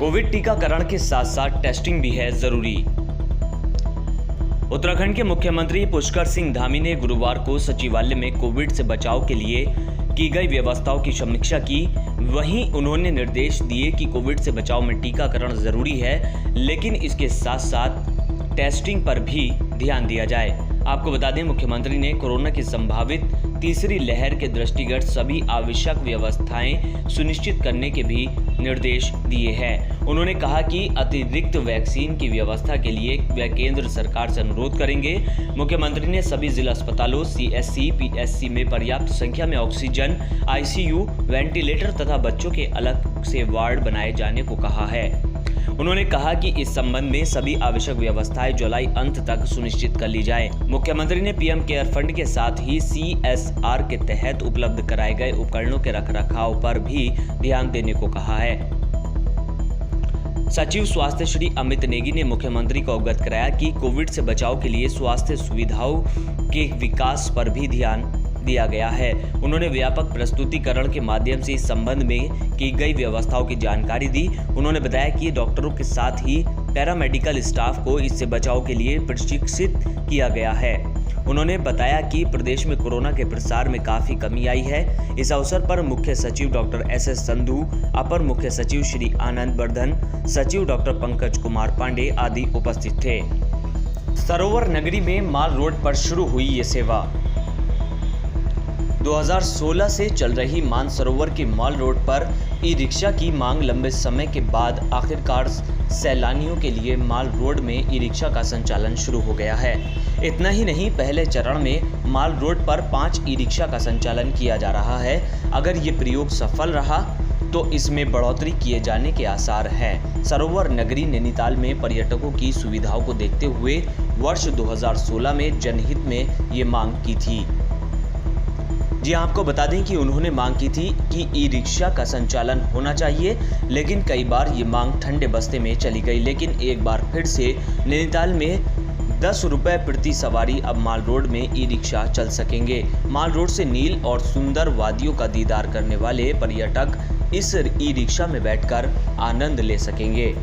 Covid टीकाकरण के साथ साथ टेस्टिंग भी है जरूरी। उत्तराखंड के मुख्यमंत्री पुष्कर सिंह धामी ने गुरुवार को सचिवालय में कोविड से बचाव के लिए की गई व्यवस्थाओं की समीक्षा की। वहीं उन्होंने निर्देश दिए कि कोविड से बचाव में टीकाकरण जरूरी है, लेकिन इसके साथ साथ टेस्टिंग पर भी ध्यान दिया जाए। आपको बता दें, मुख्यमंत्री ने कोरोना की संभावित तीसरी लहर के दृष्टिगत सभी आवश्यक व्यवस्थाएं सुनिश्चित करने के भी निर्देश दिए हैं। उन्होंने कहा कि अतिरिक्त वैक्सीन की व्यवस्था के लिए वे केंद्र सरकार से अनुरोध करेंगे। मुख्यमंत्री ने सभी जिला अस्पतालों, CSC, PSC में पर्याप्त संख्या में ऑक्सीजन, ICU, वेंटिलेटर तथा बच्चों के अलग से वार्ड बनाए जाने को कहा है। उन्होंने कहा कि इस संबंध में सभी आवश्यक व्यवस्थाएं जुलाई अंत तक सुनिश्चित कर ली जाए। मुख्यमंत्री ने PM केयर फंड के साथ ही CSR के तहत उपलब्ध कराए गए उपकरणों के रखरखाव पर भी ध्यान देने को कहा है। सचिव स्वास्थ्य श्री अमित नेगी ने मुख्यमंत्री को अवगत कराया कि कोविड से बचाव के लिए स्वास्थ्य सुविधाओं के विकास पर भी ध्यान दिया गया है। उन्होंने व्यापक प्रस्तुतिकरण के माध्यम से इस संबंध में की गई व्यवस्थाओं की जानकारी दी। उन्होंने बताया कि डॉक्टरों के साथ ही पैरामेडिकल स्टाफ को इससे बचाव के लिए प्रशिक्षित किया गया है। उन्होंने बताया कि प्रदेश में कोरोना के प्रसार में काफी कमी आई है। इस अवसर पर मुख्य सचिव डॉक्टर SS संधू, अपर मुख्य सचिव श्री आनंद वर्धन, सचिव डॉक्टर पंकज कुमार पांडे आदि उपस्थित थे। सरोवर नगरी में माल रोड पर शुरू हुई ये सेवा। 2016 से चल रही मानसरोवर के माल रोड पर ई-रिक्शा की मांग लंबे समय के बाद आखिरकार सैलानियों के लिए माल रोड में ई-रिक्शा का संचालन शुरू हो गया है। इतना ही नहीं, पहले चरण में माल रोड पर 5 ई-रिक्शा का संचालन किया जा रहा है। अगर ये प्रयोग सफल रहा तो इसमें बढ़ोतरी किए जाने के आसार हैं। सरोवर नगरी नैनीताल में पर्यटकों की सुविधाओं को देखते हुए वर्ष 2016 में जनहित में ये मांग की थी। जी आपको बता दें कि उन्होंने मांग की थी कि ई-रिक्शा का संचालन होना चाहिए, लेकिन कई बार ये मांग ठंडे बस्ते में चली गई। लेकिन एक बार फिर से नैनीताल में 10 रुपये प्रति सवारी अब माल रोड में ई-रिक्शा चल सकेंगे। माल रोड से नील और सुंदर वादियों का दीदार करने वाले पर्यटक इस ई-रिक्शा में बैठकर आनंद ले सकेंगे।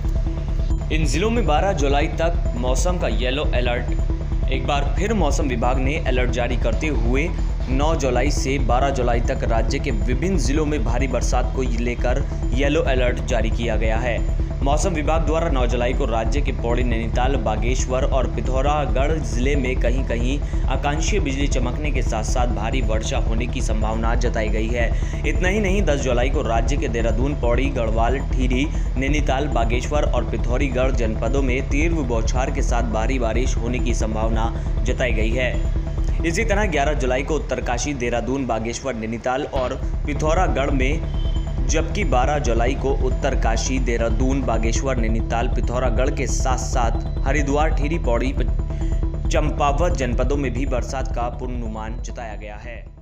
इन जिलों में 12 जुलाई तक मौसम का येलो अलर्ट। एक बार फिर मौसम विभाग ने अलर्ट जारी करते हुए 9 जुलाई से 12 जुलाई तक राज्य के विभिन्न जिलों में भारी बरसात को लेकर येलो अलर्ट जारी किया गया है। मौसम विभाग द्वारा 9 जुलाई को राज्य के पौड़ी, नैनीताल, बागेश्वर और पिथौरागढ़ जिले में कहीं कहीं आकाशीय बिजली चमकने के साथ साथ भारी वर्षा होने की संभावना जताई गई है। इतना ही नहीं, 10 जुलाई को राज्य के देहरादून, पौड़ी, गढ़वाल, टिहरी, नैनीताल, बागेश्वर और पिथौरागढ़ जनपदों में तीव्र बौछार के साथ भारी बारिश होने की संभावना जताई गई है। इसी तरह 11 जुलाई को उत्तरकाशी, देहरादून, बागेश्वर, नैनीताल और पिथौरागढ़ में, जबकि 12 जुलाई को उत्तरकाशी, देहरादून, बागेश्वर, नैनीताल, पिथौरागढ़ के साथ साथ हरिद्वार, टिहरी, पौड़ी, चंपावत जनपदों में भी बरसात का पूर्वानुमान जताया गया है।